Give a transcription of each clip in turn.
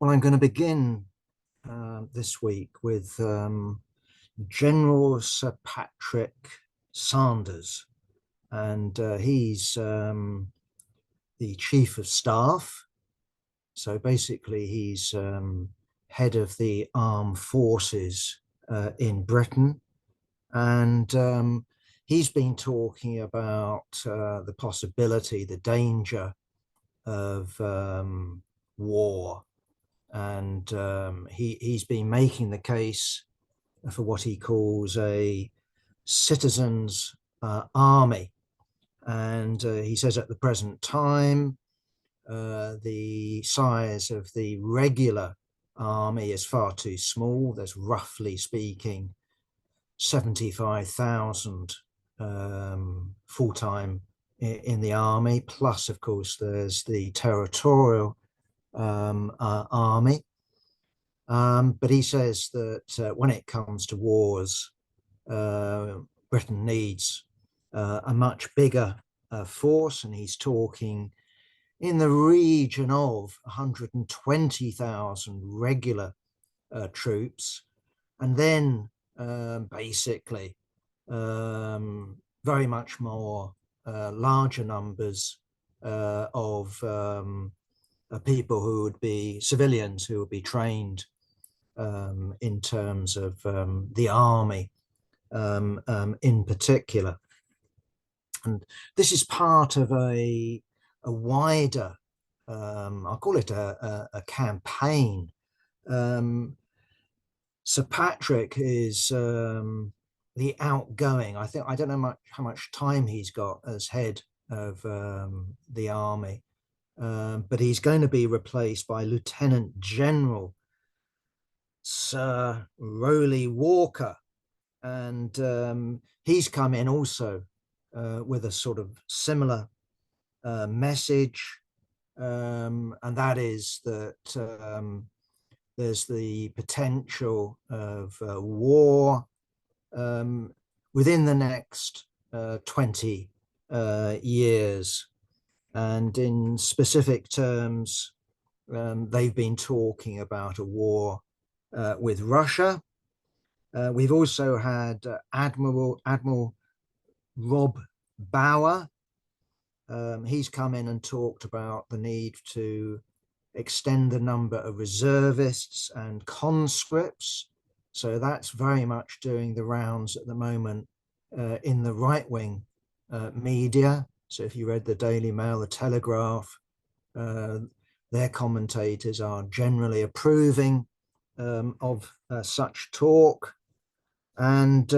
Well, I'm going to begin this week with General Sir Patrick Sanders, and he's the Chief of Staff. So basically, he's head of the armed forces in Britain, and he's been talking about the possibility, the danger of war. And he's been making the case for what he calls a citizens' army. And he says at the present time, the size of the regular army is far too small. There's, roughly speaking, 75,000 full-time in the army. Plus, of course, there's the territorial army. But he says that when it comes to wars, Britain needs a much bigger force, and he's talking in the region of 120,000 regular troops, and then basically very much more larger numbers of people who would be civilians, who would be trained in terms of the army in particular. And this is part of a wider, I'll call it a campaign. Sir Patrick is the outgoing. I don't know how much time he's got as head of the army. But he's going to be replaced by Lieutenant General Sir Rowley Walker, and he's come in also with a sort of similar message, and that is that there's the potential of war within the next 20 years. And in specific terms, they've been talking about a war with Russia. We've also had Admiral Rob Bauer. He's come in and talked about the need to extend the number of reservists and conscripts. So that's very much doing the rounds at the moment in the right-wing media. So if you read the Daily Mail, the Telegraph, their commentators are generally approving of such talk. And,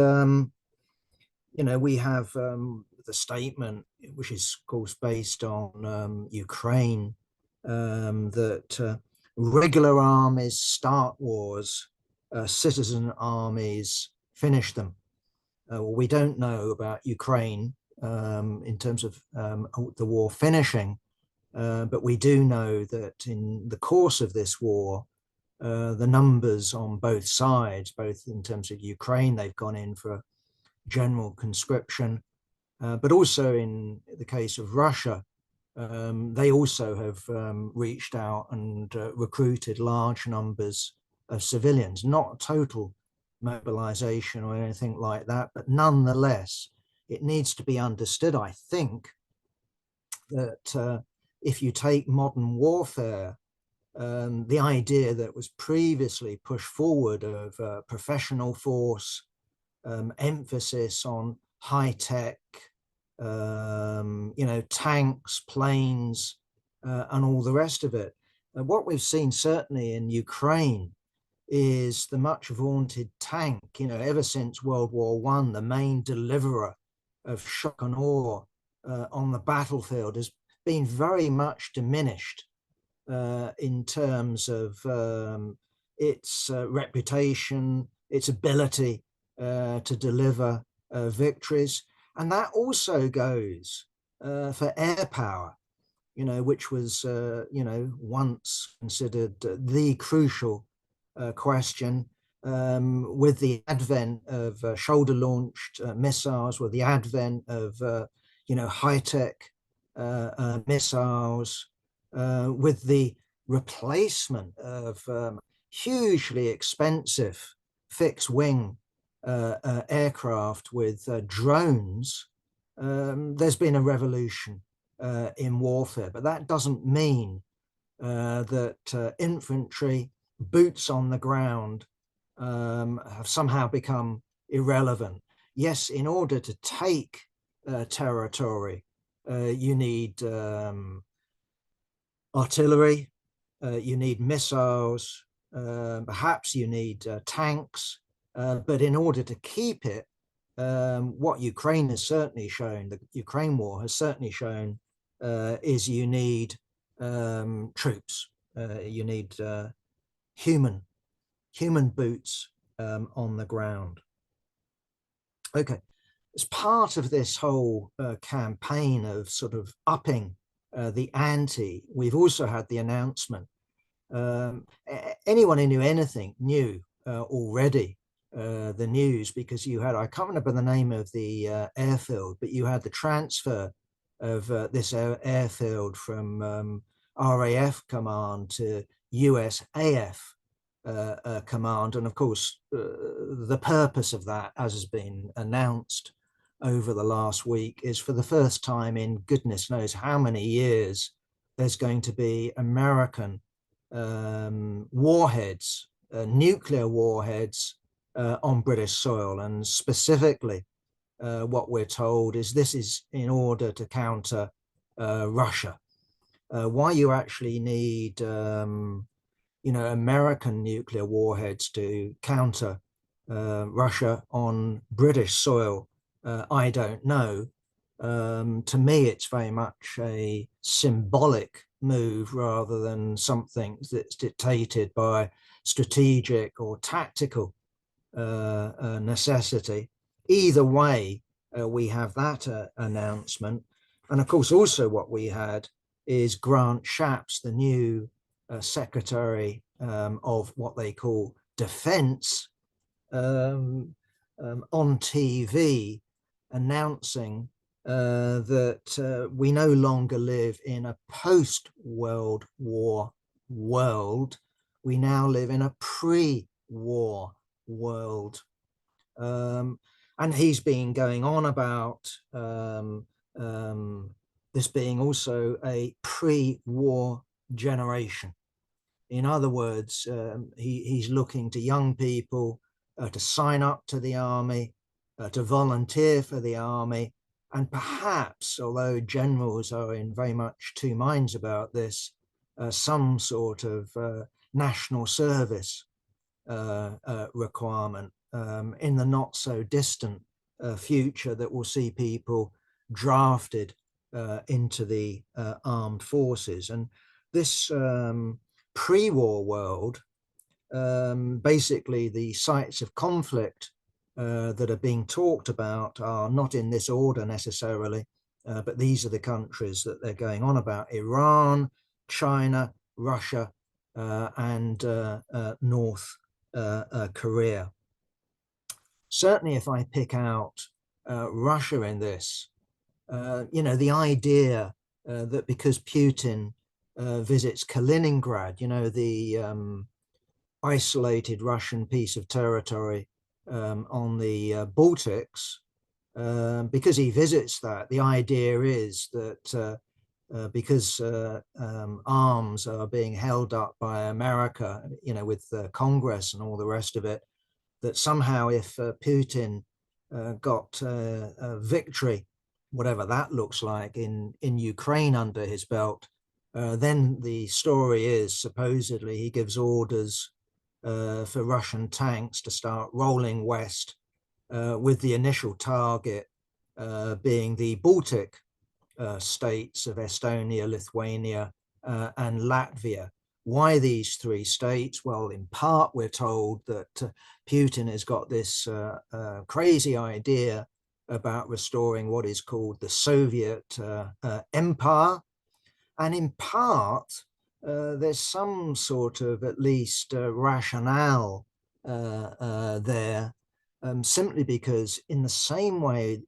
we have the statement, which is, of course, based on Ukraine, that regular armies start wars, citizen armies finish them. We don't know about Ukraine in terms of the war finishing, but we do know that in the course of this war, the numbers on both sides, both in terms of Ukraine, they've gone in for general conscription, but also in the case of Russia, they also have reached out and recruited large numbers of civilians, not total mobilization or anything like that, but nonetheless, it needs to be understood, I think, that if you take modern warfare, the idea that was previously pushed forward of professional force, emphasis on high tech, tanks, planes, and all the rest of it. And what we've seen certainly in Ukraine is the much vaunted tank, ever since World War I, the main deliverer of shock and awe on the battlefield has been very much diminished in terms of its reputation, its ability to deliver victories. And that also goes for air power, which was, once considered the crucial question. With the advent of shoulder-launched missiles, with the advent of, high-tech missiles, with the replacement of hugely expensive fixed-wing aircraft with drones, there's been a revolution in warfare. But that doesn't mean that infantry, boots on the ground, have somehow become irrelevant. Yes, in order to take territory, you need artillery, you need missiles, perhaps you need tanks, but in order to keep it, what Ukraine has certainly shown, the Ukraine war has certainly shown, is you need troops, you need human boots on the ground. Okay, as part of this whole campaign of sort of upping the ante, we've also had the announcement. Anyone who knew anything knew already the news, because you had, I can't remember the name of the airfield, but you had the transfer of this airfield from RAF command to USAF command. And of course, the purpose of that, as has been announced over the last week, is for the first time in goodness knows how many years, there's going to be American warheads, nuclear warheads on British soil. And specifically, what we're told is this is in order to counter Russia. Why you actually need American nuclear warheads to counter Russia on British soil, I don't know. To me, it's very much a symbolic move rather than something that's dictated by strategic or tactical necessity. Either way, we have that announcement. And of course, also what we had is Grant Shapps, the new Secretary of what they call Defense, on TV announcing that we no longer live in a post-World War world. We now live in a pre-war world. And he's been going on about this being also a pre-war generation. In other words, he's looking to young people to sign up to the army, to volunteer for the army, and perhaps, although generals are in very much two minds about this, some sort of national service requirement in the not so distant future that will see people drafted into the armed forces. And this pre-war world, basically the sites of conflict that are being talked about are not in this order necessarily, but these are the countries that they're going on about: Iran, China, Russia, and North Korea. Certainly, if I pick out Russia in this, the idea that because Putin visits Kaliningrad, the isolated Russian piece of territory on the Baltics, because he visits that, the idea is that because arms are being held up by America, with Congress and all the rest of it, that somehow if Putin got a victory, whatever that looks like, in Ukraine under his belt, then the story is supposedly he gives orders for Russian tanks to start rolling west, with the initial target being the Baltic states of Estonia, Lithuania, and Latvia. Why these three states? Well, in part, we're told that Putin has got this crazy idea about restoring what is called the Soviet Empire. And in part, there's some sort of at least rationale there, simply because in the same way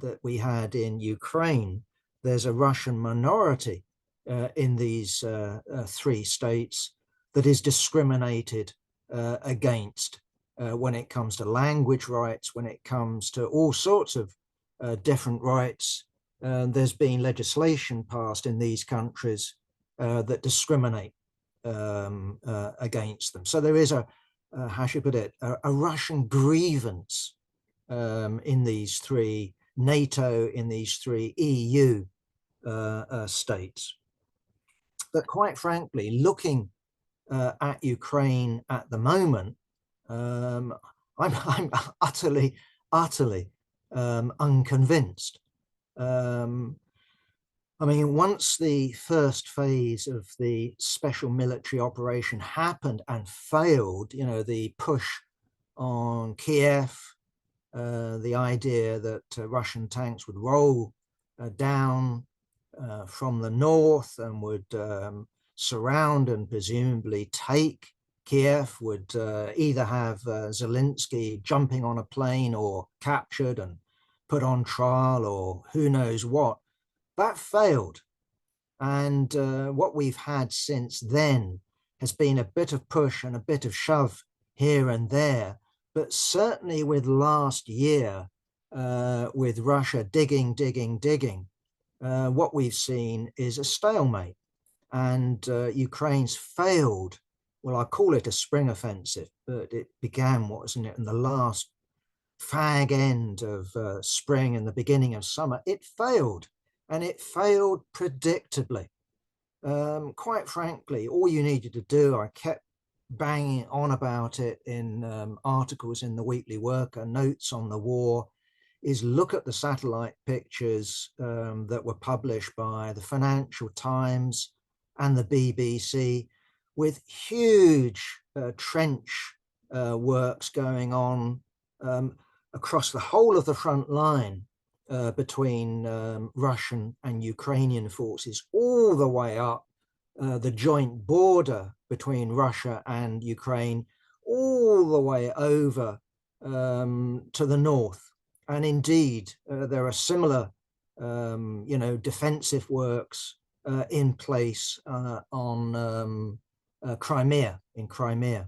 that we had in Ukraine, there's a Russian minority in these three states that is discriminated against when it comes to language rights, when it comes to all sorts of different rights. There's been legislation passed in these countries that discriminate against them. So there is how should I put it, a Russian grievance in these three NATO, in these three EU states. But quite frankly, looking at Ukraine at the moment, I'm utterly unconvinced. I mean, once the first phase of the special military operation happened and failed, you know, the push on Kiev, the idea that Russian tanks would roll down from the north and would surround and presumably take Kiev, would either have Zelensky jumping on a plane or captured and put on trial or who knows what. That failed. And what we've had since then has been a bit of push and a bit of shove here and there. But certainly with last year, with Russia digging, what we've seen is a stalemate. And Ukraine's failed, well, I call it a spring offensive, but it began, wasn't it, in the last fag end of spring and the beginning of summer. It failed, and it failed predictably. Quite frankly, all you needed to do, I kept banging on about it in articles in the Weekly Worker, notes on the war, is look at the satellite pictures that were published by the Financial Times and the BBC, with huge trench works going on across the whole of the front line between Russian and Ukrainian forces, all the way up the joint border between Russia and Ukraine, all the way over to the north. And indeed, there are similar, defensive works in place on Crimea, in Crimea.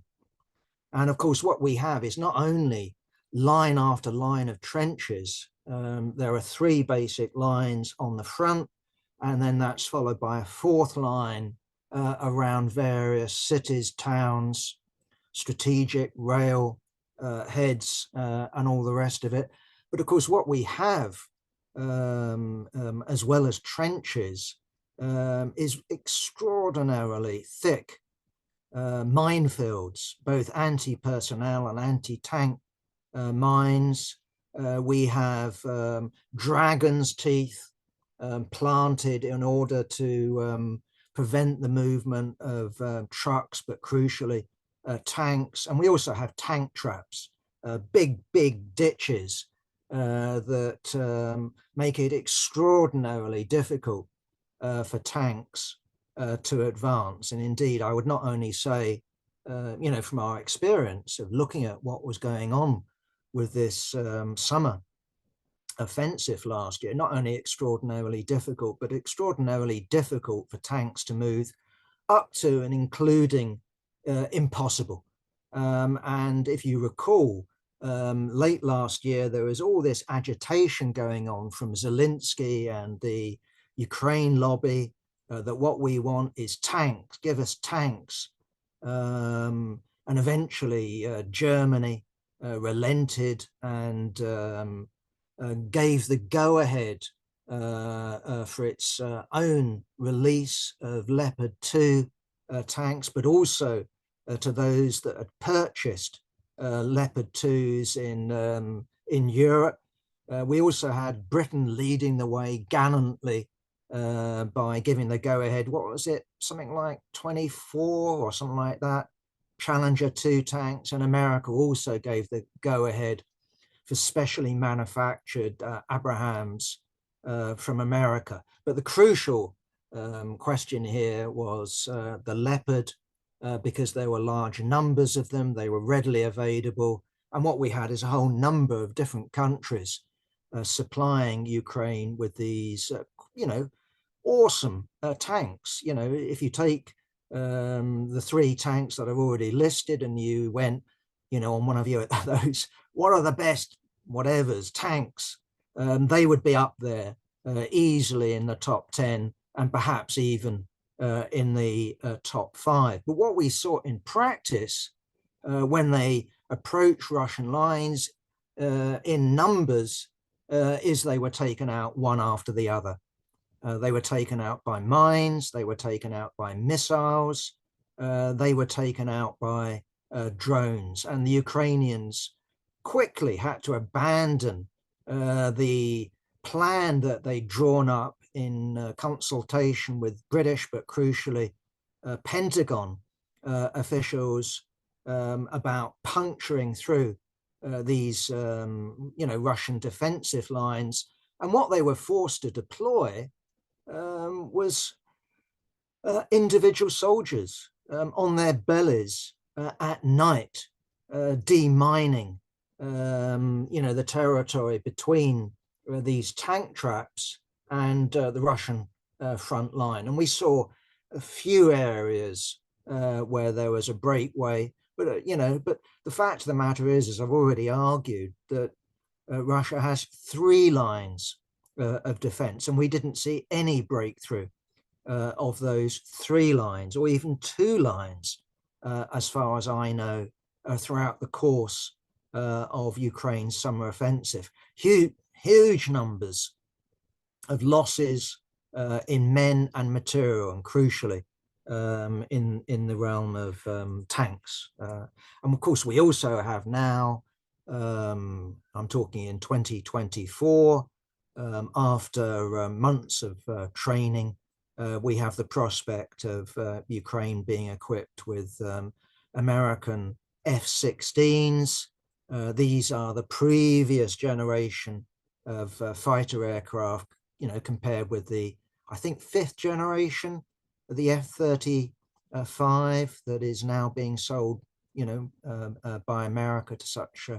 And of course, what we have is not only line after line of trenches. There are three basic lines on the front, and then that's followed by a fourth line around various cities, towns, strategic rail heads, and all the rest of it. But of course, what we have, as well as trenches, is extraordinarily thick minefields, both anti-personnel and anti-tank mines. We have dragon's teeth planted in order to prevent the movement of trucks, but crucially tanks. And we also have tank traps, big ditches that make it extraordinarily difficult for tanks to advance. And indeed, I would not only say, from our experience of looking at what was going on with this summer offensive last year, not only extraordinarily difficult, but extraordinarily difficult for tanks to move up to and including impossible. And if you recall, late last year, there was all this agitation going on from Zelensky and the Ukraine lobby that what we want is tanks, give us tanks. And eventually Germany relented and gave the go-ahead for its own release of Leopard 2 tanks, but also to those that had purchased Leopard 2s in Europe. We also had Britain leading the way gallantly by giving the go-ahead, what was it, something like 24 or something like that, Challenger 2 tanks, and America also gave the go-ahead for specially manufactured Abrahams from America. But the crucial question here was the Leopard, because there were large numbers of them, they were readily available. And what we had is a whole number of different countries supplying Ukraine with these, awesome tanks. You know, if you take the 3 tanks that I've already listed and you went, you know, on one of you those, what are the best whatevers tanks? They would be up there easily in the top 10 and perhaps even in the top 5. But what we saw in practice when they approached Russian lines in numbers is they were taken out one after the other. They were taken out by mines, they were taken out by missiles, they were taken out by drones, and the Ukrainians quickly had to abandon the plan that they'd drawn up in consultation with British, but crucially Pentagon officials about puncturing through these Russian defensive lines. And what they were forced to deploy was individual soldiers on their bellies at night, demining, the territory between these tank traps and the Russian front line. And we saw a few areas where there was a breakaway, but but the fact of the matter is, as I've already argued, that Russia has 3 lines of defense, and we didn't see any breakthrough of those 3 lines, or even 2 lines, as far as I know, throughout the course of Ukraine's summer offensive. Huge numbers of losses in men and material, and crucially in the realm of tanks. And of course, we also have now, I'm talking in 2024, after months of training, we have the prospect of Ukraine being equipped with American F-16s. These are the previous generation of fighter aircraft, compared with the, I think, 5th generation of the F-35 that is now being sold, by America to such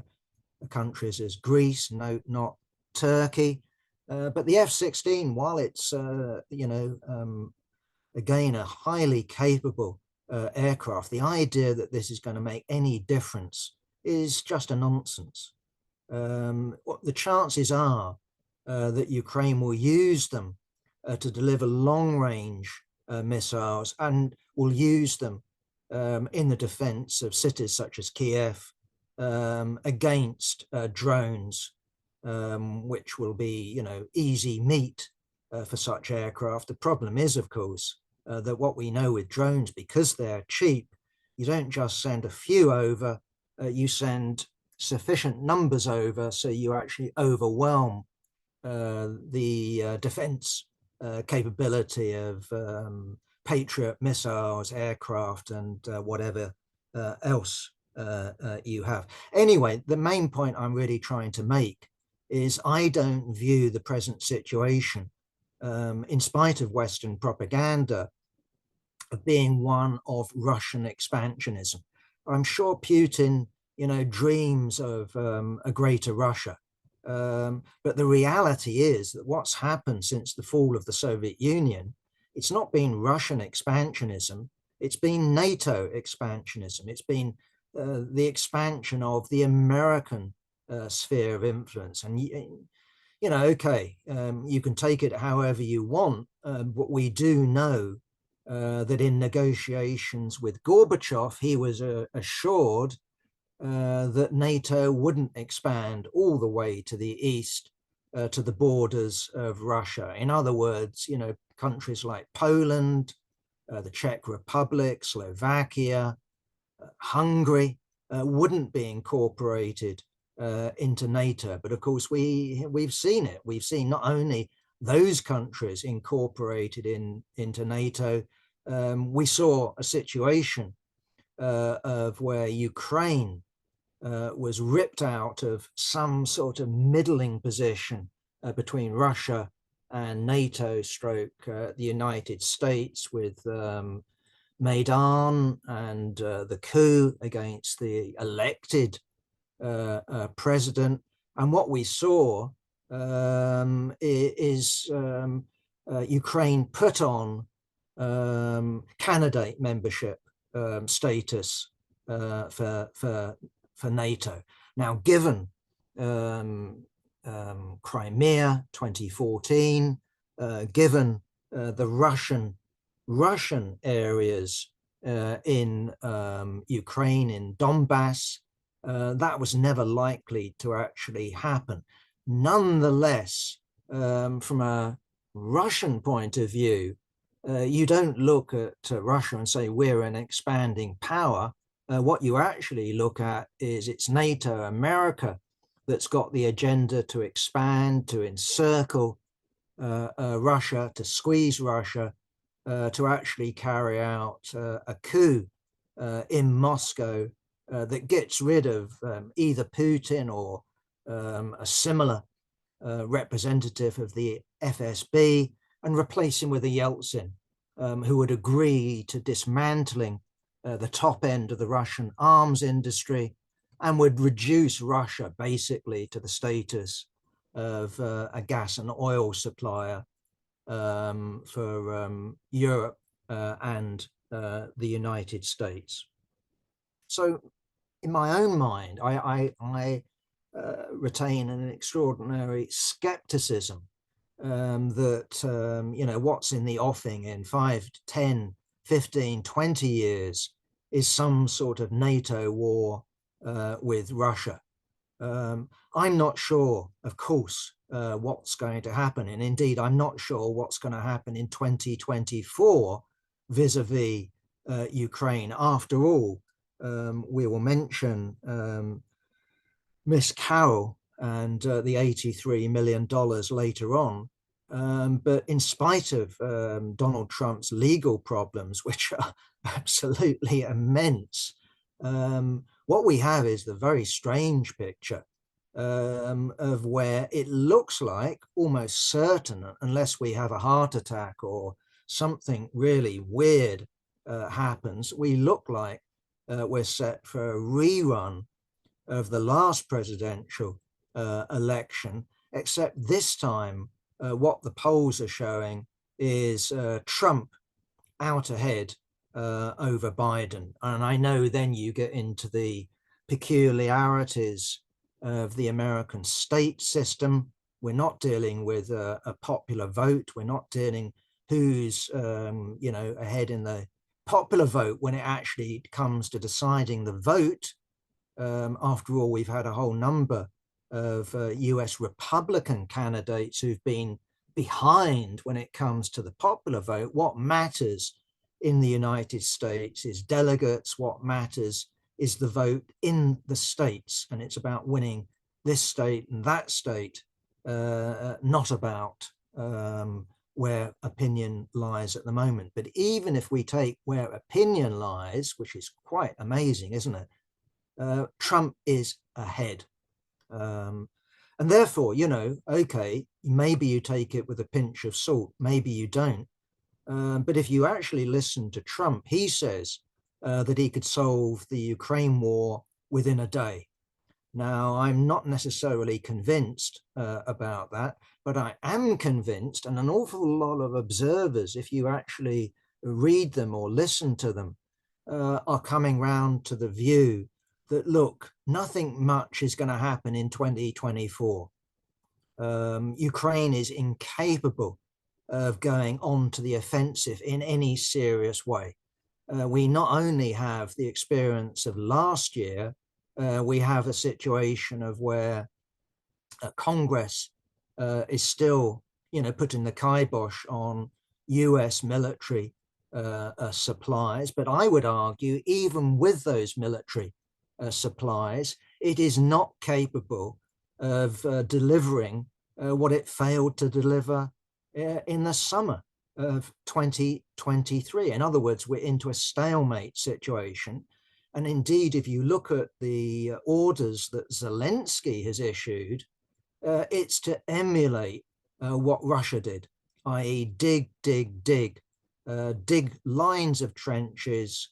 countries as Greece, not Turkey. But the F-16, while it's, again, a highly capable aircraft, the idea that this is going to make any difference is just a nonsense. What the chances are that Ukraine will use them to deliver long-range missiles, and will use them in the defense of cities such as Kiev against drones, which will be, easy meat for such aircraft. The problem is, of course, that what we know with drones, because they're cheap, you don't just send a few over, you send sufficient numbers over so you actually overwhelm the defense capability of Patriot missiles, aircraft, and whatever else you have. Anyway, the main point I'm really trying to make is I don't view the present situation, in spite of Western propaganda, of being one of Russian expansionism. I'm sure Putin, dreams of a greater Russia. But the reality is that what's happened since the fall of the Soviet Union, it's not been Russian expansionism, it's been NATO expansionism. It's been the expansion of the American sphere of influence. And, okay, you can take it however you want, but we do know that in negotiations with Gorbachev, he was assured that NATO wouldn't expand all the way to the east, to the borders of Russia. In other words, countries like Poland, the Czech Republic, Slovakia, Hungary wouldn't be incorporated into NATO. But of course, we've seen it. We've seen not only those countries incorporated into NATO, we saw a situation of where Ukraine was ripped out of some sort of middling position between Russia and NATO stroke the United States, with Maidan and the coup against the elected president. And what we saw is Ukraine put on candidate membership status for NATO. Now, given Crimea 2014, given the Russian areas in Ukraine, in Donbass, that was never likely to actually happen. Nonetheless, from a Russian point of view, you don't look at Russia and say we're an expanding power. What you actually look at is it's NATO, America, that's got the agenda to expand, to encircle Russia, to squeeze Russia, to actually carry out a coup in Moscow that gets rid of either Putin or a similar representative of the FSB and replace him with a Yeltsin who would agree to dismantling the top end of the Russian arms industry and would reduce Russia basically to the status of a gas and oil supplier for Europe and the United States. So in my own mind, I retain an extraordinary skepticism that, you know, what's in the offing in 5, 10, 15, 20 years is some sort of NATO war with Russia. I'm not sure, of course, what's going to happen. And indeed, I'm not sure what's going to happen in 2024 vis-a-vis Ukraine. After all, we will mention Miss Carroll and the $83 million later on. But in spite of Donald Trump's legal problems, which are absolutely immense, what we have is the very strange picture of where it looks like almost certain, unless we have a heart attack or something really weird happens, we look like we're set for a rerun of the last presidential election, except this time what the polls are showing is Trump out ahead over Biden. And I know then you get into the peculiarities of the American state system. We're not dealing with a popular vote. We're not dealing who's you know, ahead in the popular vote when it actually comes to deciding the vote. After all, we've had a whole number of US Republican candidates who've been behind when it comes to the popular vote. What matters in the United States is delegates. What matters is the vote in the states. And it's about winning this state and that state, not about where opinion lies at the moment. But even if we take where opinion lies, which is quite amazing, isn't it? Trump is ahead. And therefore, you know, okay, maybe you take it with a pinch of salt, maybe you don't. But if you actually listen to Trump, he says that he could solve the Ukraine war within a day. Now, I'm not necessarily convinced about that, but I am convinced, and an awful lot of observers, if you actually read them or listen to them, are coming round to the view that, look, nothing much is going to happen in 2024. Ukraine is incapable of going on to the offensive in any serious way. We not only have the experience of last year, we have a situation of where Congress is still, you know, putting the kibosh on US military supplies. But I would argue, even with those military supplies, it is not capable of delivering what it failed to deliver in the summer of 2023. In other words, we're into a stalemate situation. And indeed, if you look at the orders that Zelensky has issued, it's to emulate what Russia did, i.e. dig lines of trenches,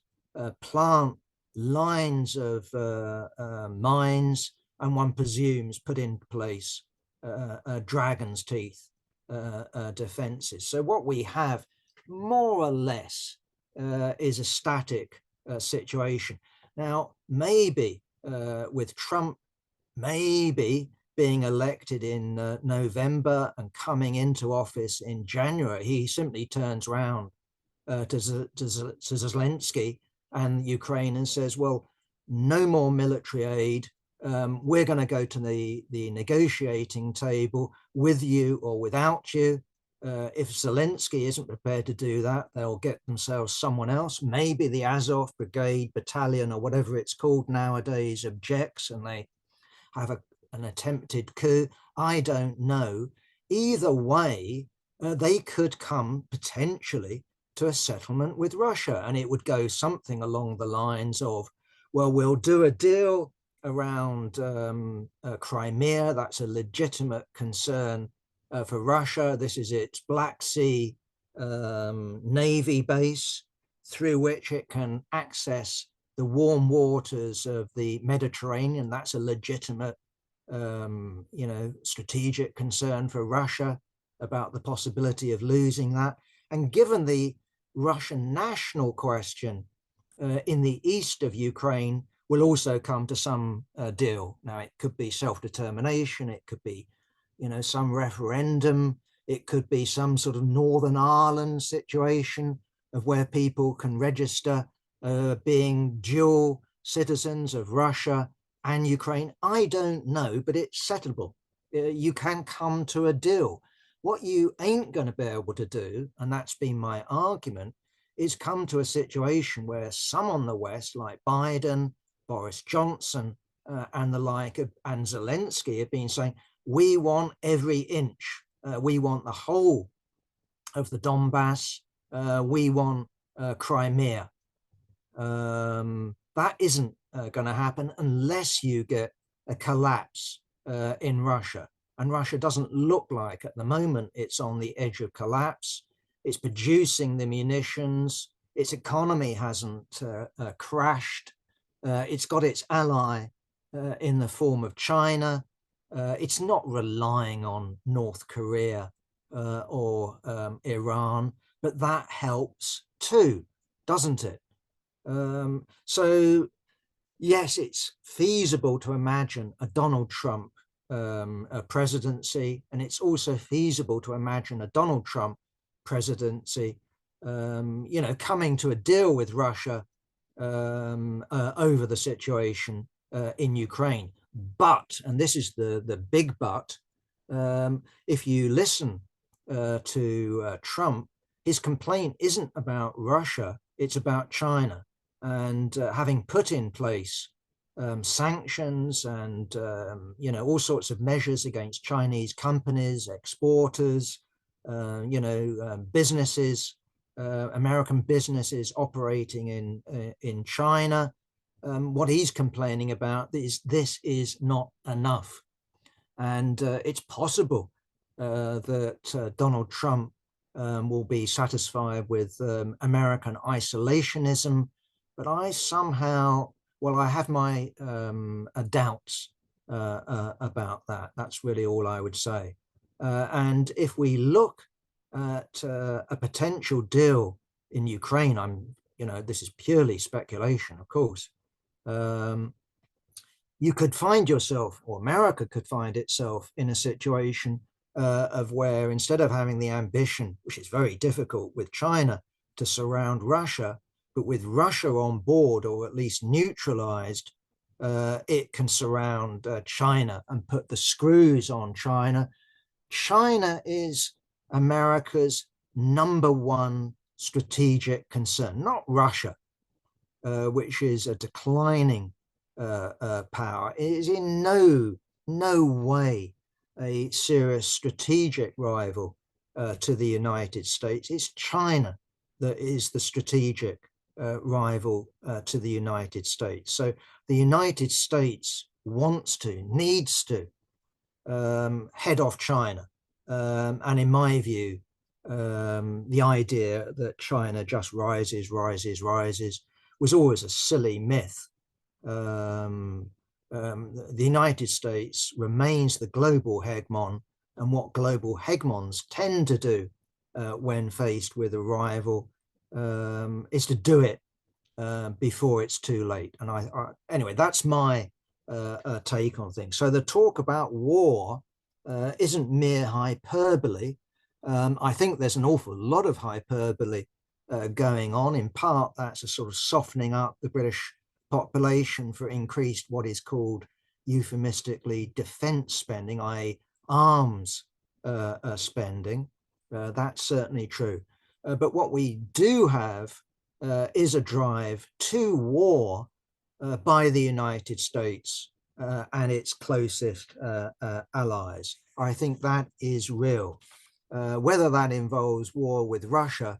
plant lines of mines, and one presumes put in place dragon's teeth defenses. So what we have more or less is a static situation. Now, maybe with Trump maybe being elected in November and coming into office in January, he simply turns around to Zelensky and Ukraine and says, well, no more military aid. We're going to go to the negotiating table with you or without you. If Zelensky isn't prepared to do that, they'll get themselves someone else. Maybe the Azov Brigade Battalion or whatever it's called nowadays objects and they have an attempted coup. I don't know. Either way, they could come potentially to a settlement with Russia, and it would go something along the lines of, well, we'll do a deal around Crimea. That's a legitimate concern for Russia. This is its Black Sea Navy base through which it can access the warm waters of the Mediterranean. That's a legitimate, strategic concern for Russia about the possibility of losing that. And given the Russian national question in the east of Ukraine, will also come to some deal. Now, it could be self-determination, it could be, some referendum, it could be some sort of Northern Ireland situation of where people can register being dual citizens of Russia and Ukraine. I don't know, but it's settleable. You can come to a deal. What you ain't going to be able to do, and that's been my argument, is come to a situation where some on the West, like Biden, Boris Johnson, and the like, and Zelensky have been saying, we want every inch. We want the whole of the Donbass. We want Crimea. That isn't going to happen unless you get a collapse in Russia. And Russia doesn't look like at the moment it's on the edge of collapse. It's producing the munitions. Its economy hasn't crashed. It's got its ally in the form of China. It's not relying on North Korea or Iran, but that helps too, doesn't it? So yes, it's feasible to imagine a Donald Trump a presidency, and it's also feasible to imagine a Donald Trump presidency, coming to a deal with Russia over the situation in Ukraine. But, and this is the big but, if you listen to Trump, his complaint isn't about Russia, it's about China. And having put in place sanctions and all sorts of measures against Chinese companies, exporters, businesses, American businesses operating in China. What he's complaining about is this is not enough, and it's possible that Donald Trump will be satisfied with American isolationism, but I somehow, I have my doubts about that. That's really all I would say. And if we look at a potential deal in Ukraine, this is purely speculation, of course. You could find yourself, or America could find itself in a situation of where instead of having the ambition, which is very difficult with China, to surround Russia, but with Russia on board, or at least neutralized, it can surround China and put the screws on China. China is America's #1 strategic concern, not Russia, which is a declining power. It is in no way a serious strategic rival to the United States. It's China that is the strategic rival to the United States. So the United States needs to head off China. And in my view, the idea that China just rises was always a silly myth. The United States remains the global hegemon, and what global hegemons tend to do when faced with a rival is to do it before it's too late. And anyway, that's my take on things. So the talk about war isn't mere hyperbole. I think there's an awful lot of hyperbole going on. In part, that's a sort of softening up the British population for increased what is called euphemistically defense spending, i.e. arms spending. That's certainly true. But what we do have is a drive to war by the United States and its closest allies. I think that is real. Whether that involves war with Russia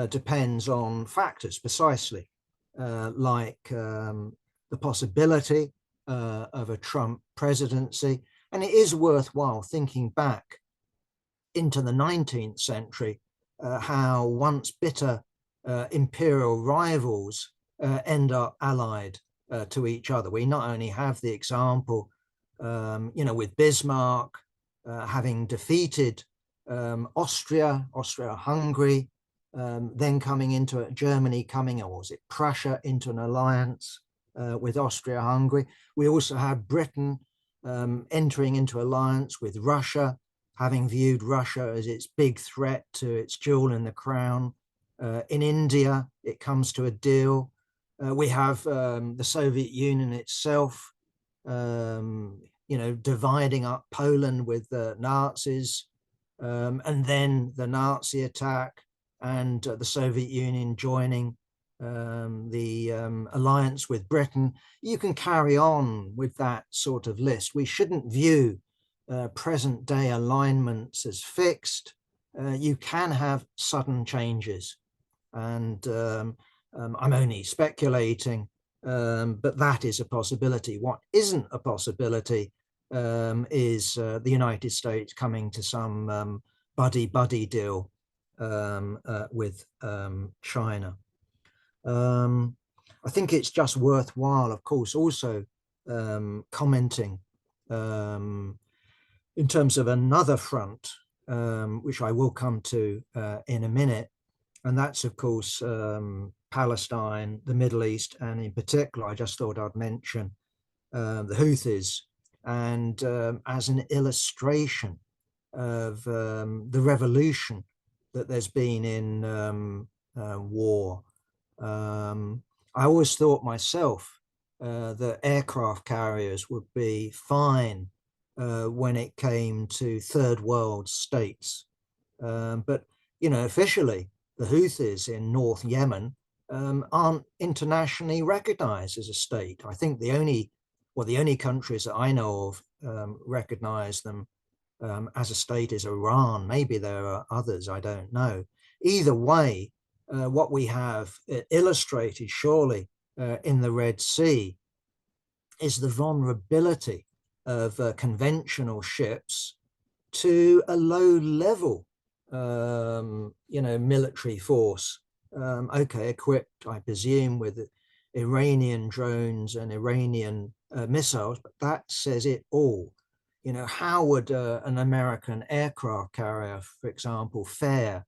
depends on factors precisely, like the possibility of a Trump presidency. And it is worthwhile thinking back into the 19th century, how once bitter imperial rivals end up allied to each other. We not only have the example, with Bismarck having defeated Austria-Hungary, then coming into Germany, or was it Prussia, into an alliance with Austria-Hungary. We also have Britain entering into alliance with Russia, having viewed Russia as its big threat to its jewel in the crown. In India, it comes to a deal. We have the Soviet Union itself, dividing up Poland with the Nazis, and then the Nazi attack and the Soviet Union joining the alliance with Britain. You can carry on with that sort of list. We shouldn't view present day alignments as fixed. You can have sudden changes. And I'm only speculating, but that is a possibility. What isn't a possibility is the United States coming to some buddy deal with China. I think it's just worthwhile, of course, also commenting in terms of another front, which I will come to in a minute. And that's, of course, Palestine, the Middle East, and in particular, I just thought I'd mention the Houthis, and as an illustration of the revolution that there's been in war. I always thought myself that aircraft carriers would be fine when it came to third world states. But, officially, the Houthis in North Yemen aren't internationally recognized as a state. I think the only countries that I know of recognize them as a state is Iran. Maybe there are others, I don't know. Either way, what we have illustrated surely in the Red Sea is the vulnerability of conventional ships to a low level military force, equipped, I presume, with Iranian drones and Iranian missiles, but that says it all. How would an American aircraft carrier, for example, fare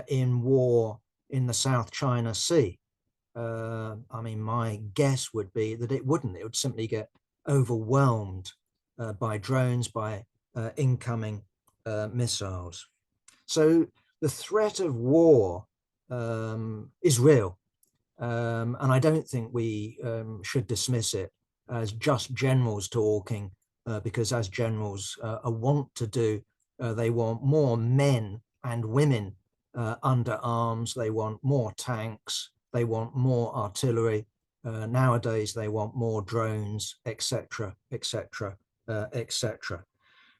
in war in the South China Sea? My guess would be that it wouldn't. It would simply get overwhelmed by drones, by incoming missiles. So the threat of war is real. And I don't think we should dismiss it as just generals talking, because as generals want to do, they want more men and women under arms. They want more tanks. They want more artillery. Nowadays, they want more drones, etc., etc., etc.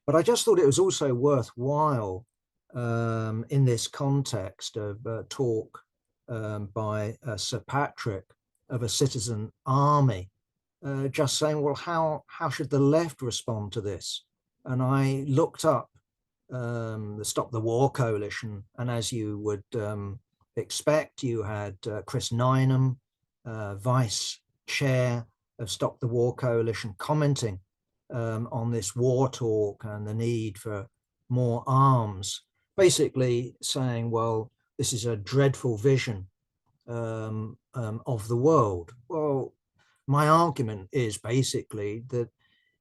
But I just thought it was also worthwhile in this context of talk by Sir Patrick of a citizen army, just saying, well, how should the left respond to this? And I looked up the Stop the War Coalition, and as you would expect, you had Chris Nineham, vice chair of Stop the War Coalition, commenting on this war talk and the need for more arms, basically saying, well, this is a dreadful vision of the world. Well, my argument is basically that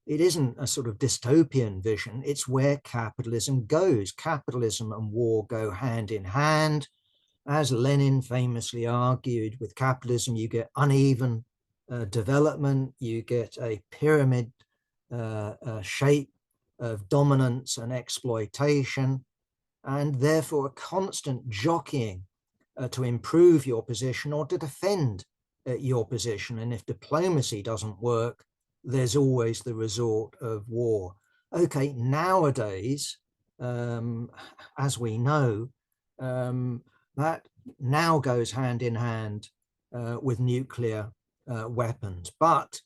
it isn't a sort of dystopian vision. It's where capitalism goes. Capitalism and war go hand in hand. As Lenin famously argued, with capitalism, you get uneven development, you get a pyramid shape of dominance and exploitation, and therefore a constant jockeying to improve your position or to defend your position. And if diplomacy doesn't work, there's always the resort of war. Okay, nowadays, as we know, that now goes hand in hand with nuclear weapons. But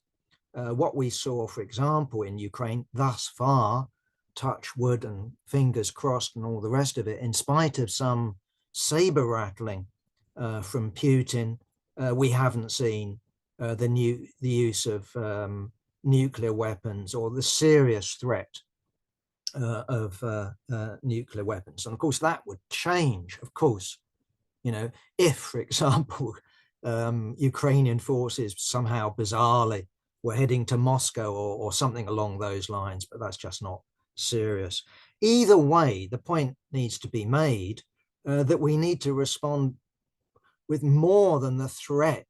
what we saw, for example, in Ukraine thus far, touch wood and fingers crossed and all the rest of it, in spite of some saber rattling from Putin, we haven't seen the use of nuclear weapons or the serious threat of nuclear weapons. And of course, that would change, of course, if, for example, Ukrainian forces somehow bizarrely were heading to Moscow or something along those lines, but that's just not serious. Either way, the point needs to be made that we need to respond with more than the threat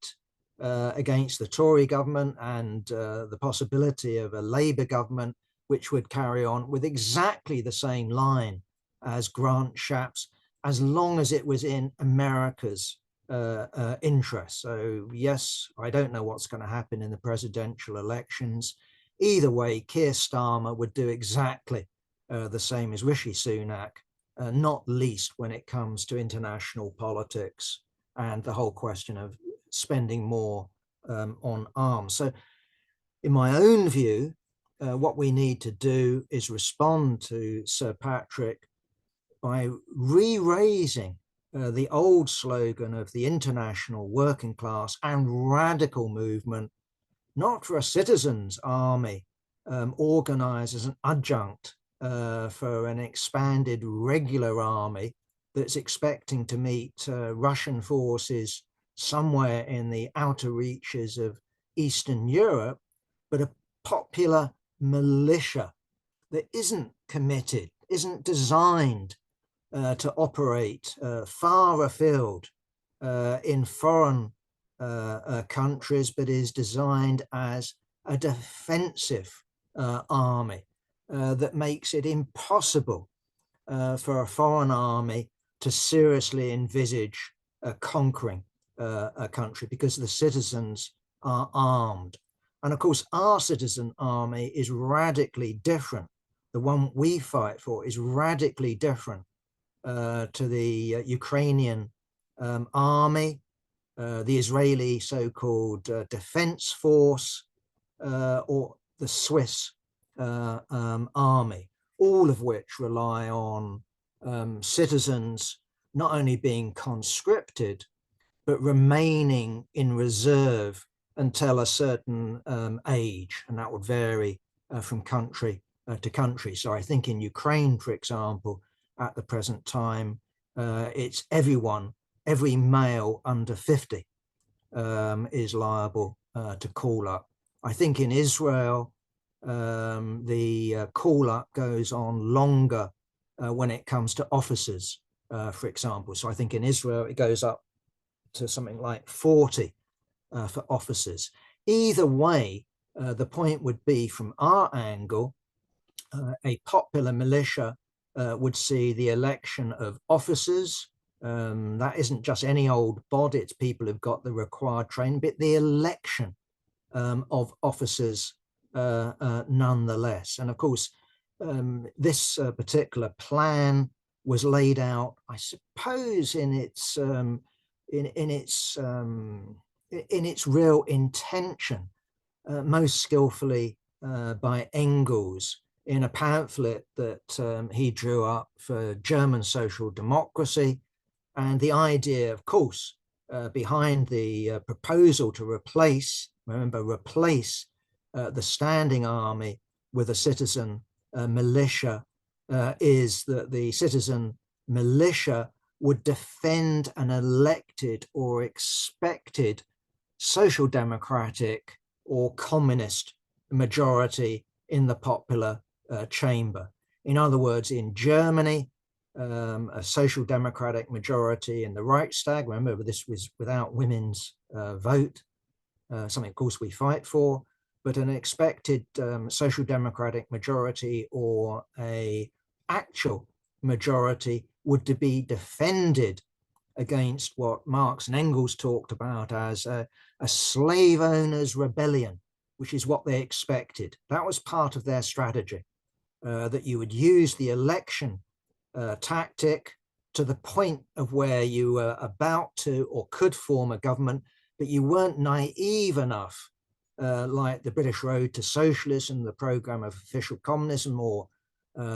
against the Tory government and the possibility of a Labour government, which would carry on with exactly the same line as Grant Shapps, as long as it was in America's interest. So yes, I don't know what's going to happen in the presidential elections. Either way, Keir Starmer would do exactly the same as Rishi Sunak, not least when it comes to international politics and the whole question of spending more on arms. So in my own view, what we need to do is respond to Sir Patrick by re-raising the old slogan of the international working class and radical movement, not for a citizens' army organized as an adjunct for an expanded regular army that's expecting to meet Russian forces somewhere in the outer reaches of Eastern Europe, but a popular militia that isn't committed, isn't designed to operate far afield in foreign countries, but is designed as a defensive army that makes it impossible for a foreign army to seriously envisage conquering a country because the citizens are armed. And of course, our citizen army is radically different. The one we fight for is radically different to the Ukrainian army, the Israeli so-called defense force, or the Swiss army, all of which rely on citizens not only being conscripted, but remaining in reserve until a certain age, and that would vary from country to country. So I think in Ukraine, for example, at the present time, it's everyone, every male under 50 is liable to call up. I think in Israel, the call up goes on longer when it comes to officers, for example. So I think in Israel, it goes up to something like 40 for officers. Either way, the point would be from our angle, a popular militia would see the election of officers. That isn't just any old bod, it's people who've got the required training, but the election of officers nonetheless. And of course, this particular plan was laid out, I suppose, in its real intention, most skillfully by Engels in a pamphlet that he drew up for German social democracy. And the idea, of course, behind the proposal to replace the standing army with a citizen militia is that the citizen militia would defend an elected or expected social democratic or communist majority in the popular chamber. In other words, in Germany, a social democratic majority in the Reichstag. Remember, this was without women's vote, something, of course, we fight for, but an expected social democratic majority or a actual majority would be defended against what Marx and Engels talked about as a slave owners' rebellion, which is what they expected. That was part of their strategy, that you would use the election tactic to the point of where you were about to or could form a government, but you weren't naive enough, like the British Road to Socialism, the program of official communism, or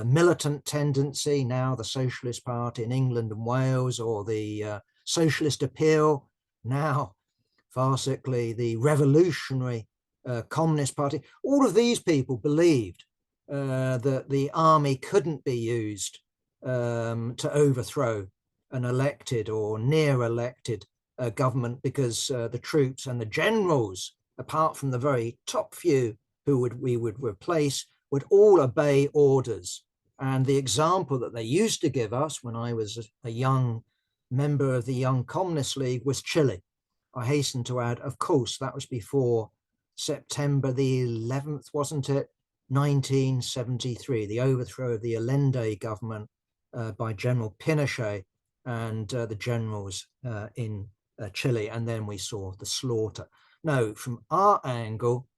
militant tendency, now the Socialist Party in England and Wales, or the Socialist Appeal, now farcically the Revolutionary Communist Party. All of these people believed that the army couldn't be used to overthrow an elected or near elected government, because the troops and the generals, apart from the very top few who we would replace, would all obey orders. And the example that they used to give us when I was a young member of the Young Communist League was Chile. I hasten to add, of course, that was before September the 11th, wasn't it? 1973, the overthrow of the Allende government by General Pinochet and the generals in Chile. And then we saw the slaughter. No, from our angle,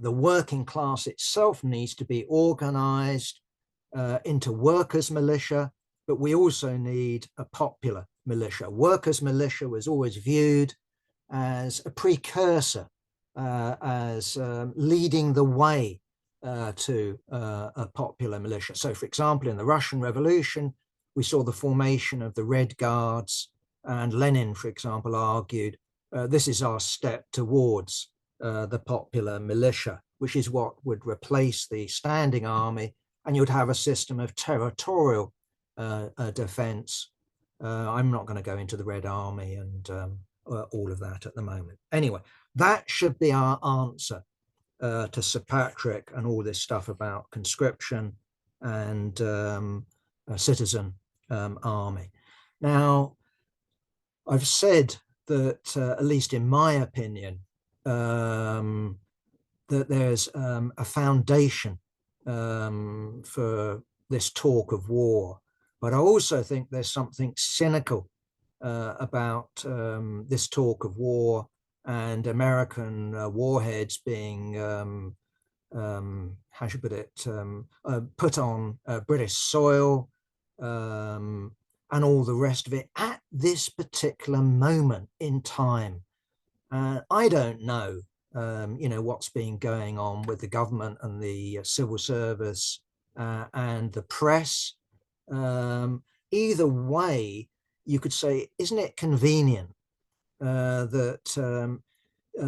the working class itself needs to be organized into workers' militia, but we also need a popular militia. Workers' militia was always viewed as a precursor, as leading the way to a popular militia. So, for example, in the Russian Revolution, we saw the formation of the Red Guards, and Lenin, for example, argued this is our step towards the popular militia, which is what would replace the standing army, and you'd have a system of territorial defense. I'm not going to go into the Red Army and all of that at the moment. Anyway, that should be our answer to Sir Patrick and all this stuff about conscription and a citizen army. Now, I've said that, at least in my opinion, that there's a foundation for this talk of war. But I also think there's something cynical about this talk of war and American warheads being, how should I put it, put on British soil and all the rest of it at this particular moment in time. I don't know, what's been going on with the government and the civil service and the press. Either way, you could say, isn't it convenient that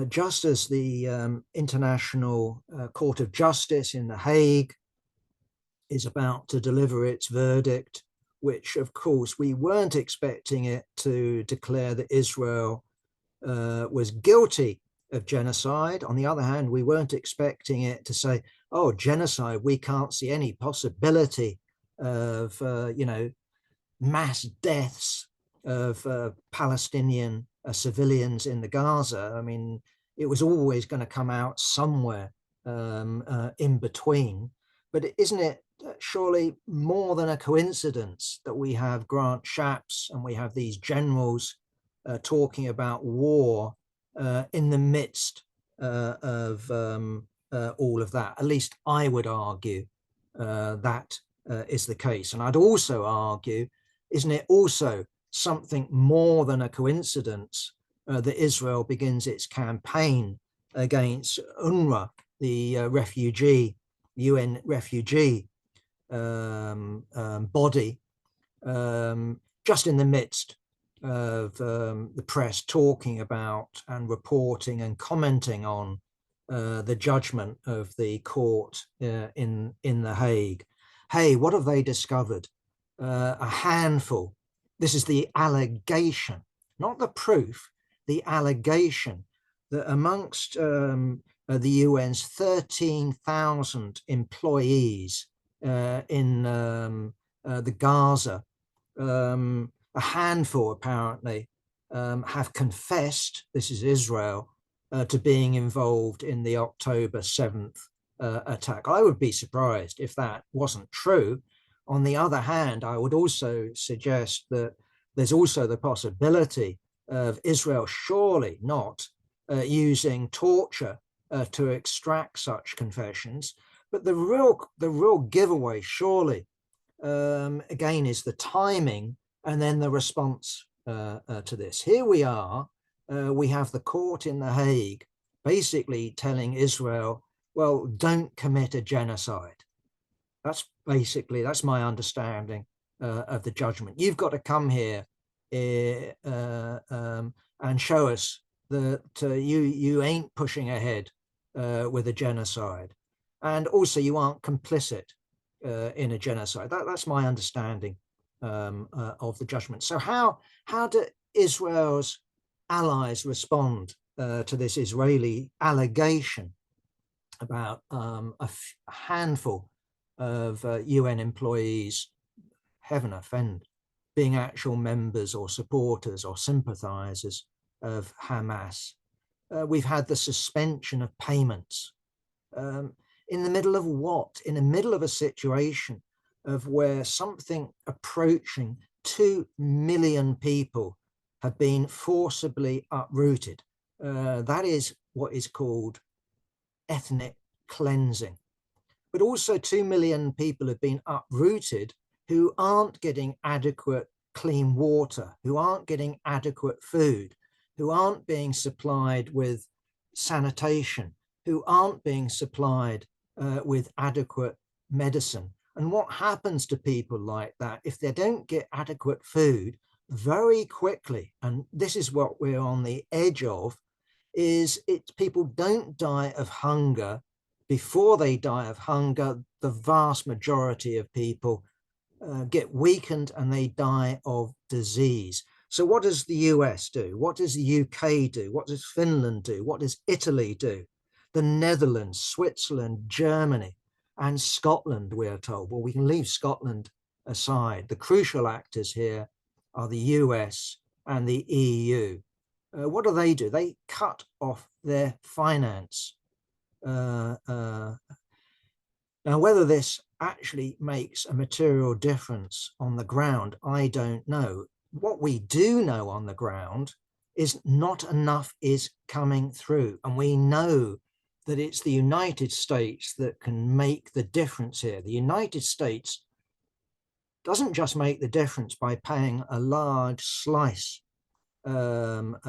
just as the International Court of Justice in The Hague is about to deliver its verdict, which of course we weren't expecting it to declare that Israel was guilty of genocide. On the other hand, we weren't expecting it to say, oh, genocide, we can't see any possibility of, mass deaths of Palestinian civilians in the Gaza. I mean, it was always going to come out somewhere in between. But isn't it surely more than a coincidence that we have Grant Shapps and we have these generals talking about war in the midst of all of that? At least I would argue that is the case. And I'd also argue, isn't it also something more than a coincidence that Israel begins its campaign against UNRWA, the UN refugee body, just in the midst of the press talking about and reporting and commenting on the judgment of the court in The Hague. Hey, what have they discovered? A handful. This is the allegation, not the proof, the allegation that amongst the UN's 13,000 employees in the Gaza, a handful apparently have confessed, this is Israel, to being involved in the October 7th attack. I would be surprised if that wasn't true. On the other hand, I would also suggest that there's also the possibility of Israel surely not using torture to extract such confessions. But the real giveaway surely, again, is the timing and then the response to this. Here we are. We have the court in The Hague basically telling Israel, well, don't commit a genocide. That's my understanding of the judgment. You've got to come here and show us that you ain't pushing ahead with a genocide. And also you aren't complicit in a genocide. That's my understanding of the judgment. So how do Israel's allies respond to this Israeli allegation about a handful of UN employees, heaven offend, being actual members or supporters or sympathizers of Hamas? We've had the suspension of payments. In the middle of what? In the middle of a situation of where something approaching 2 million people have been forcibly uprooted. That is what is called ethnic cleansing. But also 2 million people have been uprooted who aren't getting adequate clean water, who aren't getting adequate food, who aren't being supplied with sanitation, who aren't being supplied with adequate medicine. And what happens to people like that if they don't get adequate food very quickly, and this is what we're on the edge of, is people don't die of hunger. Before they die of hunger, the vast majority of people get weakened and they die of disease. So what does the US do? What does the UK do? What does Finland do? What does Italy do? The Netherlands, Switzerland, Germany, and Scotland, we are told. Well, we can leave Scotland aside. The crucial actors here are the US and the EU. What do? They cut off their finance. Now, whether this actually makes a material difference on the ground, I don't know. What we do know on the ground is not enough is coming through. And we know that it's the United States that can make the difference here. The United States doesn't just make the difference by paying a large slice of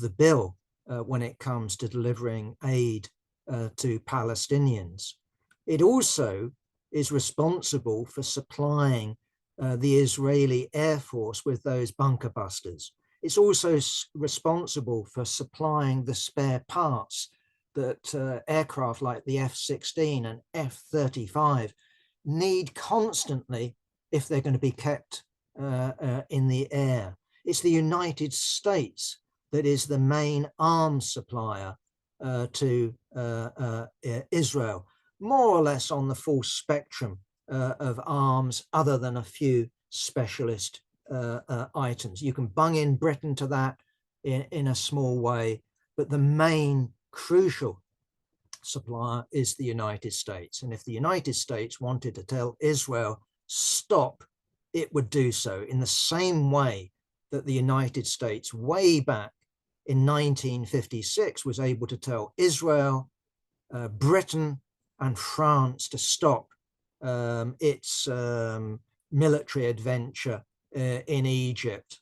the bill when it comes to delivering aid to Palestinians. It also is responsible for supplying the Israeli Air Force with those bunker busters. It's also responsible for supplying the spare parts that aircraft like the F-16 and F-35 need constantly if they're going to be kept in the air. It's the United States that is the main arms supplier to Israel, more or less on the full spectrum of arms, other than a few specialist items. You can bung in Britain to that in a small way, but the main crucial supplier is the United States. And if the United States wanted to tell Israel, stop, it would do so in the same way that the United States way back in 1956 was able to tell Israel, Britain and France to stop its military adventure in Egypt,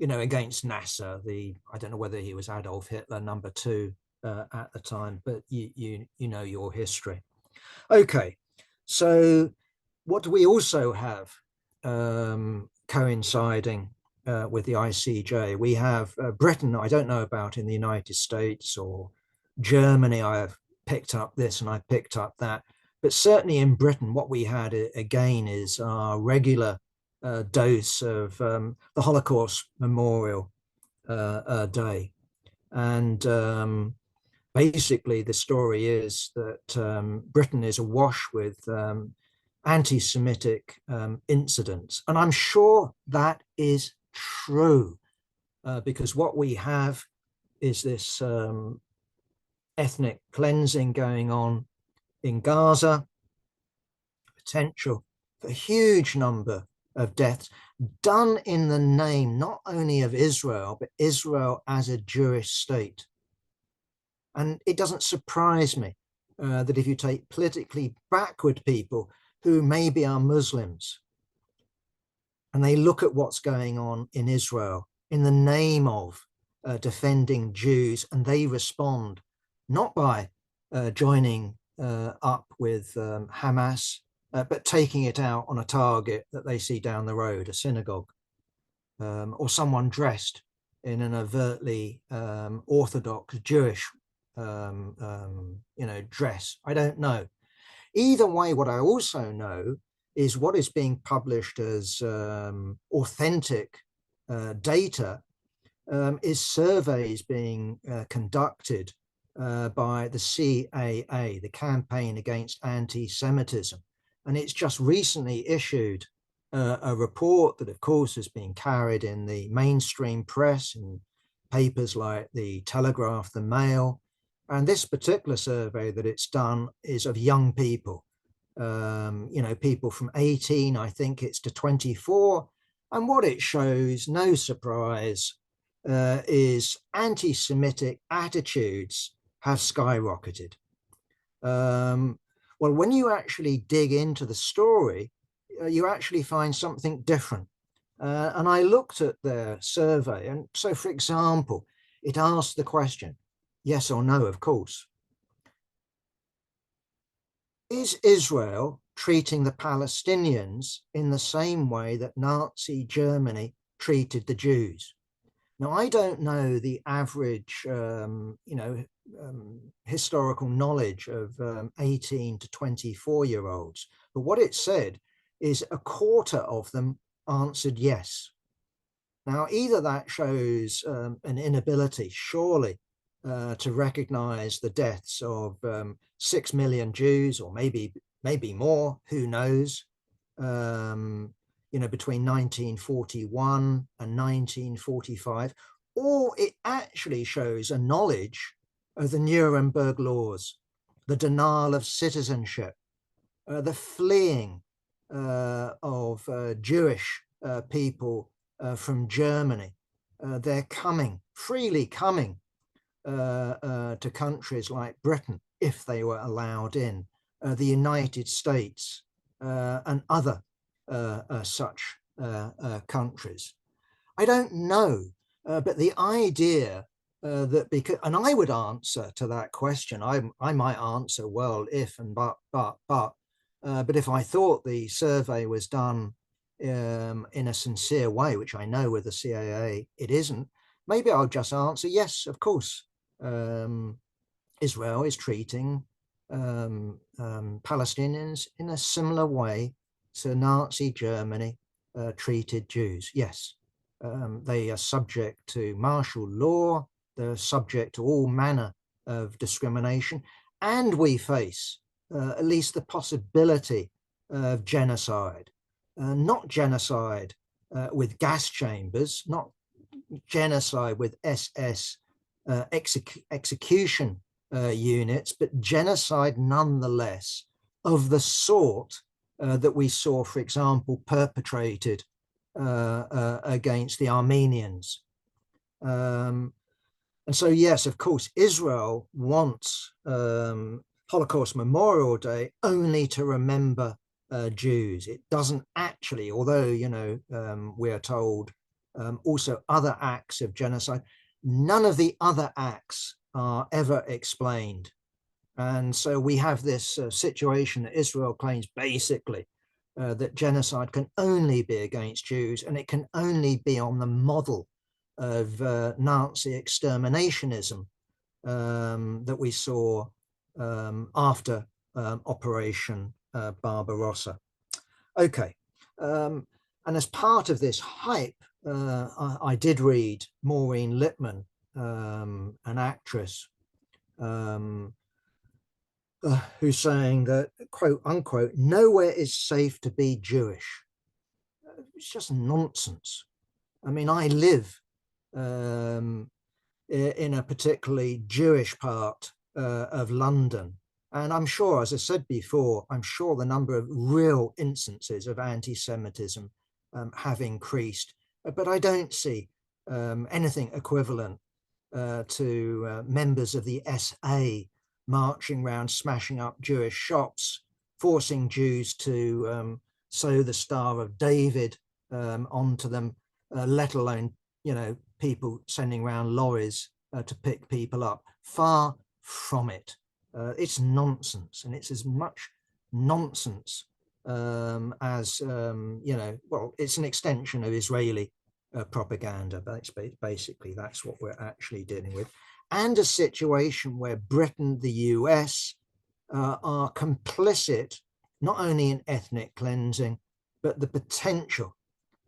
against Nasser. I don't know whether he was Adolf Hitler #2 at the time, but you know your history. Okay, so what do we also have coinciding with the ICJ. We have Britain, I don't know about in the United States, or Germany. I have picked up this and I picked up that. But certainly in Britain, what we had again is our regular dose of the Holocaust Memorial Day. And basically, the story is that Britain is awash with anti-Semitic incidents. And I'm sure that is true, because what we have is this ethnic cleansing going on in Gaza, potential for a huge number of deaths done in the name not only of Israel, but Israel as a Jewish state. And it doesn't surprise me that if you take politically backward people who maybe are Muslims, and they look at what's going on in Israel in the name of defending Jews, and they respond not by joining up with Hamas, but taking it out on a target that they see down the road, a synagogue, or someone dressed in an overtly Orthodox Jewish dress. I don't know. Either way, what I also know is what is being published as authentic data is surveys being conducted by the CAA, the Campaign Against Anti-Semitism. And it's just recently issued a report that, of course, has been carried in the mainstream press, in papers like the Telegraph, the Mail. And this particular survey that it's done is of young people, people from 18, I think it's to 24. And what it shows, no surprise, is anti-Semitic attitudes have skyrocketed. Well, when you actually dig into the story, you actually find something different. And I looked at their survey. And so, for example, it asked the question, yes or no, of course. Is Israel treating the Palestinians in the same way that Nazi Germany treated the Jews? Now, I don't know the average, historical knowledge of 18 to 24-year-olds, but what it said is a quarter of them answered yes. Now, either that shows an inability, surely, to recognize the deaths of 6 million Jews, or maybe more, who knows, between 1941 and 1945, or it actually shows a knowledge of the Nuremberg laws, the denial of citizenship, the fleeing of Jewish people from Germany. They're freely coming to countries like Britain, if they were allowed in, the United States, and other such countries. I don't know, but the idea that because, and I would answer to that question, I might answer, well, if and but if I thought the survey was done in a sincere way, which I know with the CAA it isn't, maybe I'll just answer, yes, of course, Israel is treating Palestinians in a similar way to Nazi Germany treated Jews. Yes, they are subject to martial law, they're subject to all manner of discrimination, and we face at least the possibility of genocide. Not genocide with gas chambers, not genocide with SS execution units, but genocide nonetheless of the sort that we saw, for example, perpetrated against the Armenians. And so, yes, of course, Israel wants Holocaust Memorial Day only to remember Jews. It doesn't actually, although, we are told also other acts of genocide, none of the other acts are ever explained. And so we have this situation that Israel claims basically that genocide can only be against Jews, and it can only be on the model of Nazi exterminationism that we saw after Operation Barbarossa. Okay, and as part of this hype, I did read Maureen Lipman, an actress, who's saying that, quote unquote, nowhere is safe to be Jewish. It's just nonsense. I mean, I live in a particularly Jewish part of London. And I'm sure, as I said before, I'm sure the number of real instances of anti-Semitism have increased. But I don't see anything equivalent to members of the SA marching around, smashing up Jewish shops, forcing Jews to sew the Star of David onto them, let alone, people sending around lorries to pick people up. Far from it. It's nonsense, and it's as much nonsense as, well, it's an extension of Israeli propaganda. Basically, that's what we're actually dealing with. And a situation where Britain, the US, are complicit, not only in ethnic cleansing, but the potential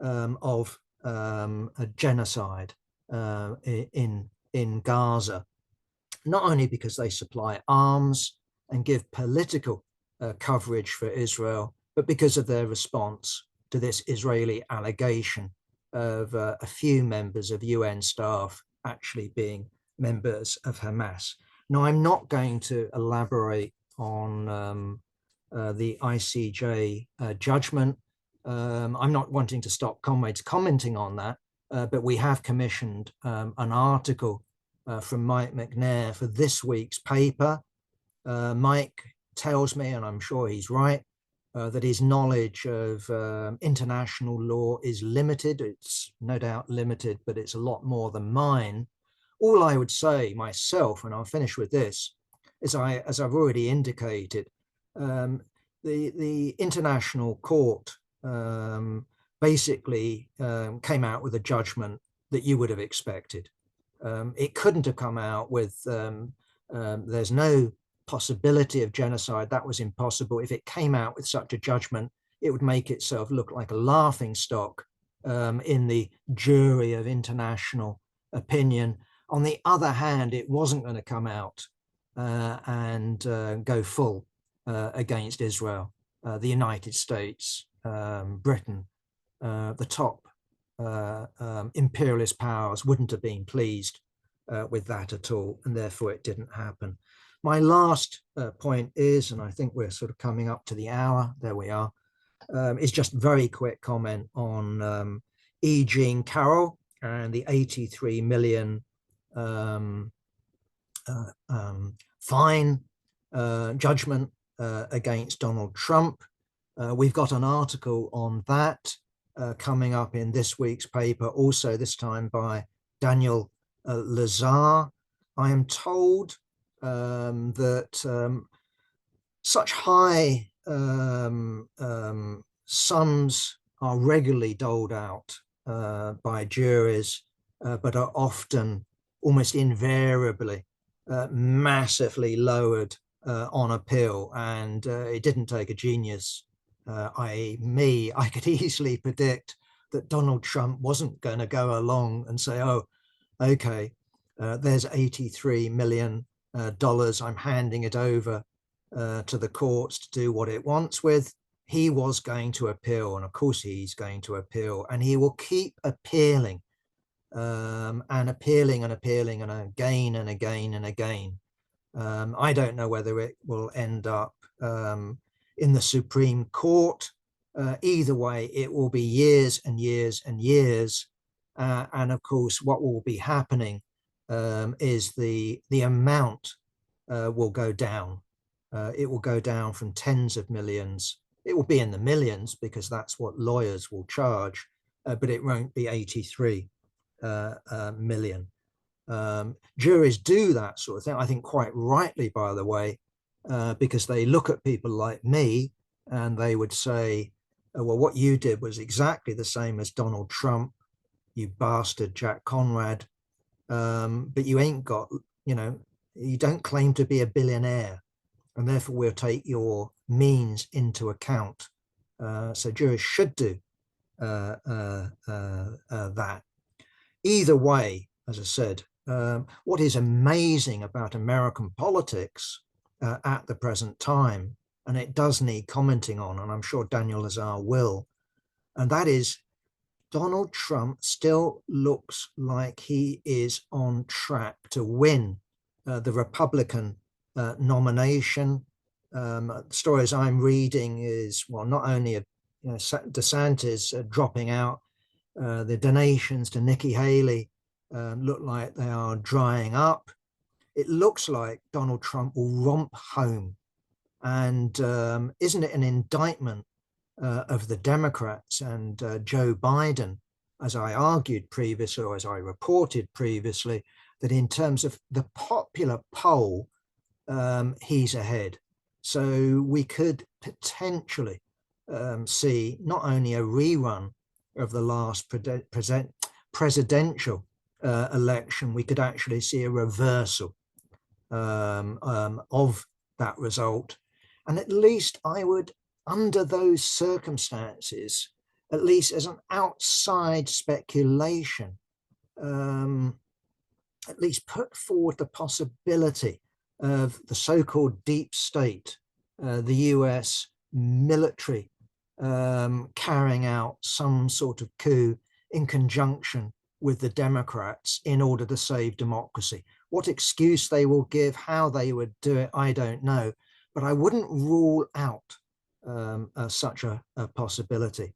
of a genocide in Gaza, not only because they supply arms and give political coverage for Israel, but because of their response to this Israeli allegation of a few members of UN staff actually being members of Hamas. Now, I'm not going to elaborate on the ICJ judgment. I'm not wanting to stop comrades commenting on that, but we have commissioned an article from Mike McNair for this week's paper. Mike tells me, and I'm sure he's right, that his knowledge of international law is limited. It's no doubt limited, but it's a lot more than mine. All I would say myself, and I'll finish with this, is as I've already indicated, the International Court basically came out with a judgment that you would have expected. It couldn't have come out with, there's no possibility of genocide. That was impossible. If it came out with such a judgment, it would make itself look like a laughing stock in the jury of international opinion. On the other hand, it wasn't going to come out and go full against Israel. The United States, Britain, the top imperialist powers wouldn't have been pleased with that at all, and therefore it didn't happen. My last point is, and I think we're sort of coming up to the hour, there we are, is just very quick comment on E. Jean Carroll and the 83 million fine judgment against Donald Trump. We've got an article on that coming up in this week's paper, also this time by Daniel Lazar. I am told that such high sums are regularly doled out by juries, but are often, almost invariably, massively lowered on appeal. And it didn't take a genius, i.e. me. I could easily predict that Donald Trump wasn't going to go along and say, oh, okay, there's $83 million. I'm handing it over to the courts to do what it wants with. He was going to appeal, and of course he's going to appeal, and he will keep appealing and appealing and appealing, and again and again and again. I don't know whether it will end up in the Supreme Court. Either way, it will be years and years and years. And of course, what will be happening is the amount will go down. It will go down from tens of millions. It will be in the millions because that's what lawyers will charge, but it won't be 83 million. Juries do that sort of thing, I think quite rightly, by the way, because they look at people like me and they would say, well, what you did was exactly the same as Donald Trump, you bastard Jack Conrad, but you ain't got, you don't claim to be a billionaire, and therefore we'll take your means into account. So jurors should do that. Either way, as I said, what is amazing about American politics at the present time, and it does need commenting on, and I'm sure Daniel Lazar will, and that is Donald Trump still looks like he is on track to win the Republican nomination. Stories I'm reading is, well, not only DeSantis dropping out, the donations to Nikki Haley look like they are drying up. It looks like Donald Trump will romp home. And isn't it an indictment of the Democrats and Joe Biden, as I argued previously, or as I reported previously, that in terms of the popular poll, he's ahead. So we could potentially see not only a rerun of the last presidential election, we could actually see a reversal of that result. And at least I would, under those circumstances, at least as an outside speculation, at least put forward the possibility of the so-called deep state, the US military carrying out some sort of coup in conjunction with the Democrats in order to save democracy. What excuse they will give, how they would do it, I don't know. But I wouldn't rule out such a possibility.